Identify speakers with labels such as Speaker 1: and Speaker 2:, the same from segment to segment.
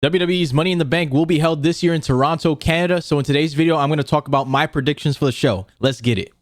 Speaker 1: WWE's Money in the Bank will be held this year in Toronto, Canada. So in today's video, I'm going to talk about my predictions for the show. Let's get it.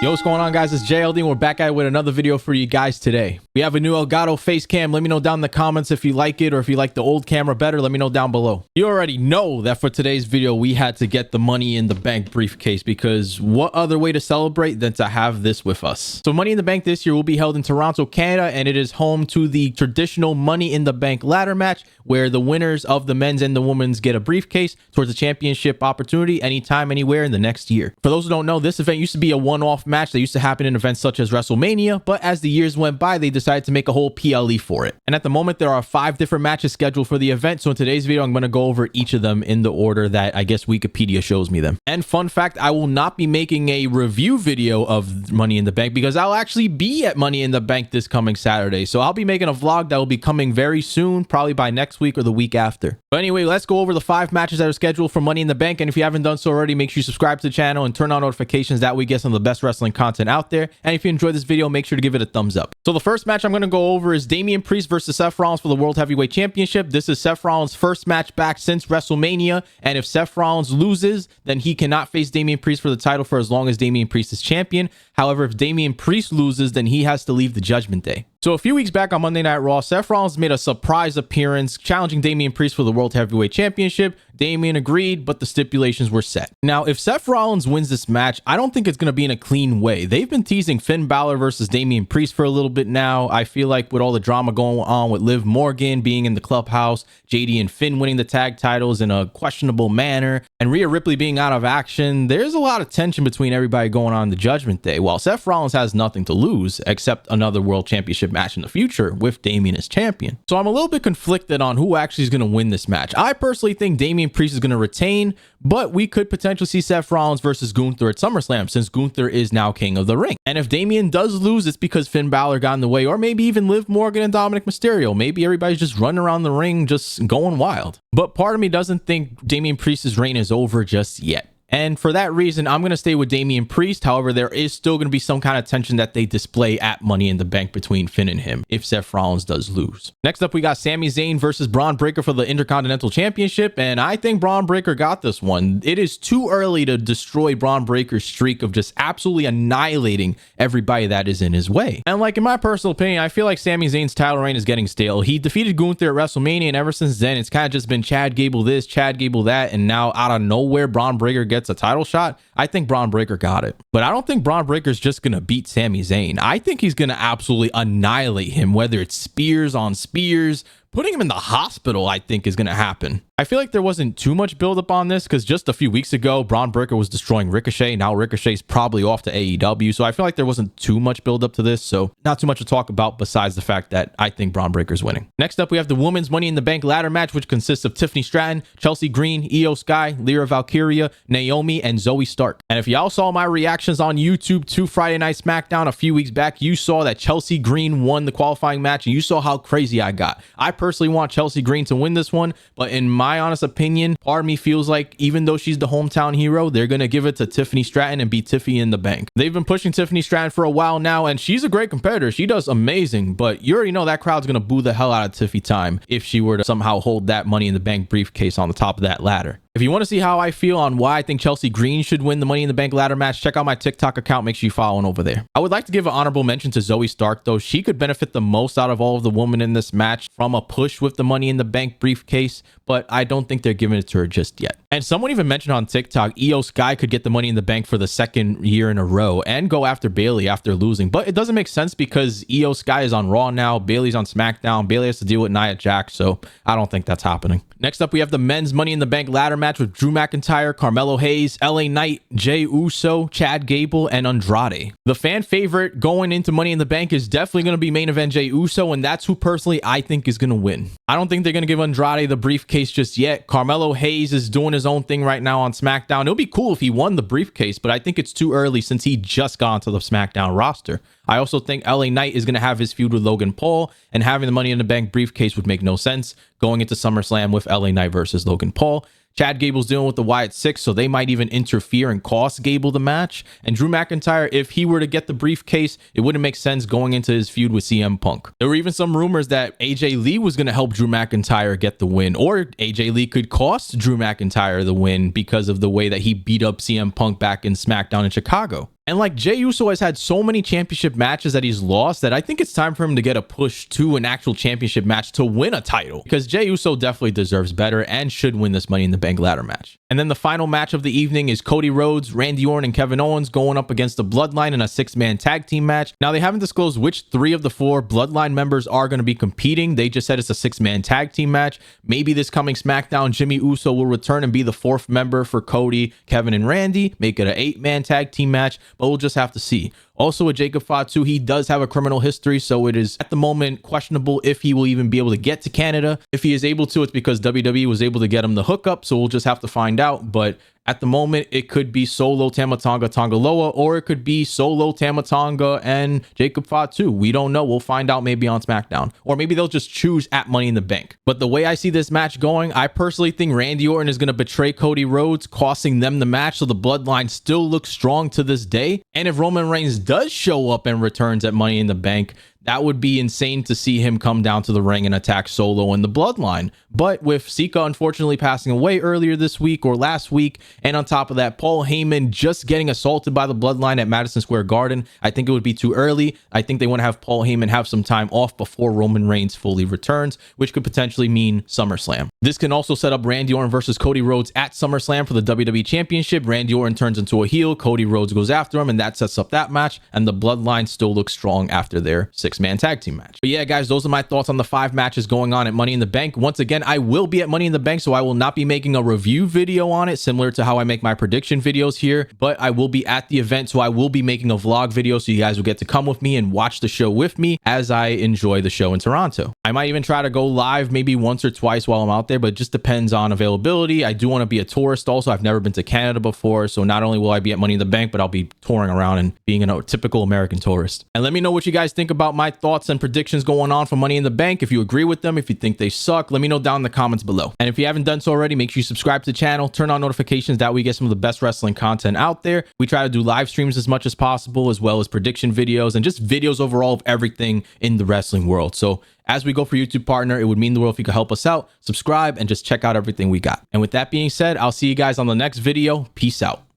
Speaker 1: Yo, what's going on, guys? It's JLD and we're back at it with another video for you guys today. We have a new Elgato face cam. Let me know down in the comments if you like it or if you like the old camera better. Let me know down below. You already know that for today's video, we had to get the Money in the Bank briefcase because what other way to celebrate than to have this with us? So Money in the Bank this year will be held in Toronto, Canada, and it is home to the traditional Money in the Bank ladder match where the winners of the men's and the women's get a briefcase towards a championship opportunity anytime, anywhere in the next year. For those who don't know, this event used to be a one-off match that used to happen in events such as WrestleMania, but as the years went by, they decided to make a whole PLE for it. And at the moment, there are 5 different matches scheduled for the event. So in today's video, I'm going to go over each of them in the order that I guess Wikipedia shows me them. And fun fact, I will not be making a review video of Money in the Bank because I'll actually be at Money in the Bank this coming Saturday. So I'll be making a vlog that will be coming very soon, probably by next week or the week after. But anyway, let's go over the 5 matches that are scheduled for Money in the Bank. And if you haven't done so already, make sure you subscribe to the channel and turn on notifications. That way, get some of the best wrestling content out there. And if you enjoyed this video, make sure to give it a thumbs up. So the first match I'm going to go over is Damian Priest versus Seth Rollins for the World Heavyweight Championship. This is Seth Rollins' first match back since WrestleMania. And if Seth Rollins loses, then he cannot face Damian Priest for the title for as long as Damian Priest is champion. However, if Damian Priest loses, then he has to leave the Judgment Day. So a few weeks back on Monday Night Raw, Seth Rollins made a surprise appearance challenging Damian Priest for the World Heavyweight Championship. Damian agreed, but the stipulations were set. Now, if Seth Rollins wins this match, I don't think it's going to be in a clean way. They've been teasing Finn Balor versus Damian Priest for a little bit now. I feel like with all the drama going on with Liv Morgan being in the clubhouse, JD and Finn winning the tag titles in a questionable manner, and Rhea Ripley being out of action, there's a lot of tension between everybody going on the Judgment Day. While Seth Rollins has nothing to lose except another World Championship match in the future with Damian as champion. So I'm a little bit conflicted on who actually is going to win this match. I personally think Damian Priest is going to retain, but we could potentially see Seth Rollins versus Gunther at SummerSlam since Gunther is now King of the Ring. And if Damian does lose, it's because Finn Balor got in the way, or maybe even Liv Morgan and Dominic Mysterio. Maybe everybody's just running around the ring just going wild. But part of me doesn't think Damian Priest's reign is over just yet. And for that reason, I'm going to stay with Damian Priest. However, there is still going to be some kind of tension that they display at Money in the Bank between Finn and him if Seth Rollins does lose. Next up, we got Sami Zayn versus Braun Breaker for the Intercontinental Championship. And I think Braun Breaker got this one. It is too early to destroy Braun Breaker's streak of just absolutely annihilating everybody that is in his way. And like in my personal opinion, I feel like Sami Zayn's title reign is getting stale. He defeated Gunther at WrestleMania, and ever since then, it's kind of just been Chad Gable this, Chad Gable that. And now out of nowhere, Braun Breaker gets a title shot. I think Braun Breaker got it, but I don't think Braun Breaker's just gonna beat Sami Zayn. I think he's gonna absolutely annihilate him, whether it's spears on spears. Putting him in the hospital, I think, is going to happen. I feel like there wasn't too much buildup on this because just a few weeks ago, Braun Breaker was destroying Ricochet. Now Ricochet's probably off to AEW. So I feel like there wasn't too much buildup to this. So not too much to talk about besides the fact that I think Braun Breaker's winning. Next up, we have the Women's Money in the Bank ladder match, which consists of Tiffany Stratton, Chelsea Green, Io Sky, Lyra Valkyria, Naomi, and Zoe Stark. And if y'all saw my reactions on YouTube to Friday Night SmackDown a few weeks back, you saw that Chelsea Green won the qualifying match and you saw how crazy I got. I personally want Chelsea Green to win this one, but in my honest opinion, part of me feels like even though she's the hometown hero, they're going to give it to Tiffany Stratton and beat Tiffy in the bank. They've been pushing Tiffany Stratton for a while now, and she's a great competitor. She does amazing, but you already know that crowd's going to boo the hell out of Tiffy time if she were to somehow hold that Money in the Bank briefcase on the top of that ladder. If you want to see how I feel on why I think Chelsea Green should win the Money in the Bank ladder match, check out my TikTok account. Make sure you follow over there. I would like to give an honorable mention to Zoe Stark, though. She could benefit the most out of all of the women in this match from a push with the Money in the Bank briefcase, but I don't think they're giving it to her just yet. And someone even mentioned on TikTok, Io Sky could get the Money in the Bank for the 2nd year in a row and go after Bayley after losing. But it doesn't make sense because Io Sky is on Raw now. Bayley's on SmackDown. Bayley has to deal with Nia Jax, so I don't think that's happening. Next up, we have the Men's Money in the Bank ladder match with Drew McIntyre, Carmelo Hayes, LA Knight, Jey Uso, Chad Gable, and Andrade. The fan favorite going into Money in the Bank is definitely going to be main event Jey Uso, and that's who personally I think is going to win. I don't think they're going to give Andrade the briefcase just yet. Carmelo Hayes is doing his own thing right now on SmackDown. It'll be cool if he won the briefcase, but I think it's too early since he just got onto the SmackDown roster. I also think LA Knight is going to have his feud with Logan Paul, and having the Money in the Bank briefcase would make no sense going into SummerSlam with LA Knight versus Logan Paul. Chad Gable's dealing with the Wyatt 6, so they might even interfere and cost Gable the match. And Drew McIntyre, if he were to get the briefcase, it wouldn't make sense going into his feud with CM Punk. There were even some rumors that AJ Lee was going to help Drew McIntyre get the win, or AJ Lee could cost Drew McIntyre the win because of the way that he beat up CM Punk back in SmackDown in Chicago. And like, Jey Uso has had so many championship matches that he's lost that I think it's time for him to get a push to an actual championship match to win a title, because Jey Uso definitely deserves better and should win this Money in the Bank ladder match. And then the final match of the evening is Cody Rhodes, Randy Orton, and Kevin Owens going up against the Bloodline in a 6-man tag team match. Now, they haven't disclosed which 3 of the 4 Bloodline members are going to be competing. They just said it's a 6-man tag team match. Maybe this coming SmackDown, Jimmy Uso will return and be the 4th member for Cody, Kevin, and Randy. Make it an 8-man tag team match, but we'll just have to see. Also, with Jacob Fatu, he does have a criminal history, so it is at the moment questionable if he will even be able to get to Canada. If he is able to, it's because WWE was able to get him the hookup, so we'll just have to find out. But at the moment, it could be Solo, Tama Tonga, Tongaloa, or it could be Solo, Tama Tonga, and Jacob Fatu. We don't know. We'll find out maybe on SmackDown. Or maybe they'll just choose at Money in the Bank. But the way I see this match going, I personally think Randy Orton is going to betray Cody Rhodes, costing them the match, so the Bloodline still looks strong to this day. And if Roman Reigns does show up and returns at Money in the Bank, that would be insane to see him come down to the ring and attack Solo and the Bloodline. But with Sika unfortunately passing away earlier this week or last week, and on top of that, Paul Heyman just getting assaulted by the Bloodline at Madison Square Garden, I think it would be too early. I think they want to have Paul Heyman have some time off before Roman Reigns fully returns, which could potentially mean SummerSlam. This can also set up Randy Orton versus Cody Rhodes at SummerSlam for the WWE Championship. Randy Orton turns into a heel, Cody Rhodes goes after him, and that sets up that match, and the Bloodline still looks strong after their 6-man tag team match. But yeah, guys, those are my thoughts on the 5 matches going on at Money in the Bank. Once again, I will be at Money in the Bank, so I will not be making a review video on it, similar to how I make my prediction videos here, but I will be at the event, so I will be making a vlog video, so you guys will get to come with me and watch the show with me as I enjoy the show in Toronto. I might even try to go live maybe once or twice while I'm out there, but it just depends on availability. I do want to be a tourist also. I've never been to Canada before, so not only will I be at Money in the Bank, but I'll be touring around and being a typical American tourist. And let me know what you guys think about my thoughts and predictions going on for Money in the Bank. If you agree with them, if you think they suck, let me know down in the comments below. And if you haven't done so already, make sure you subscribe to the channel, turn on notifications, that way we get some of the best wrestling content out there. We try to do live streams as much as possible, as well as prediction videos and just videos overall of everything in the wrestling world. So as we go for YouTube partner, it would mean the world if you could help us out, subscribe, and just check out everything we got. And with that being said, I'll see you guys on the next video. Peace out.